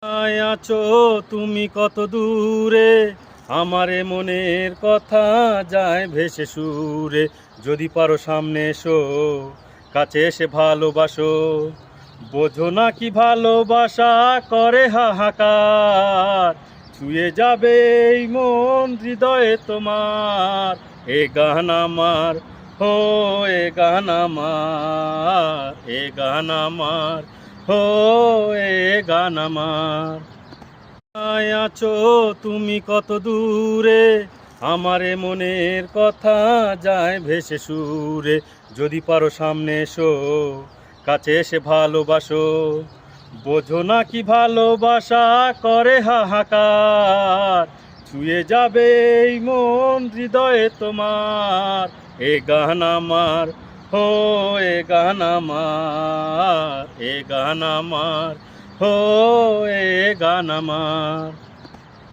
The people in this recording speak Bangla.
আছো তুমি কত দূরে, আমারে মনের কথা যায় ভেসে সুরে। যদি পারো সামনে এসো, কাছে এসে ভালোবাসো। বোঝো না কি ভালোবাসা করে হাহাকার, ছুঁয়ে যাবে এই মন হৃদয়ে তোমার। এ গান আমার, ও এ গান আমার, এ গান আমার, ও এ গান আমার। আছো তুমি কত দূরে, আমারে মনের কথা যায় ভেসে সুরে। যদি পারো সামনে এসো, কাছে এসে ভালোবাসো। বোঝো না কি ভালোবাসা করে হাহাকার, ছুঁয়ে যাবে এই মন হৃদয়ে তোমার। এ গান আমার, ও এ গান আমার, এ গান আমার, ও এ গান আমার।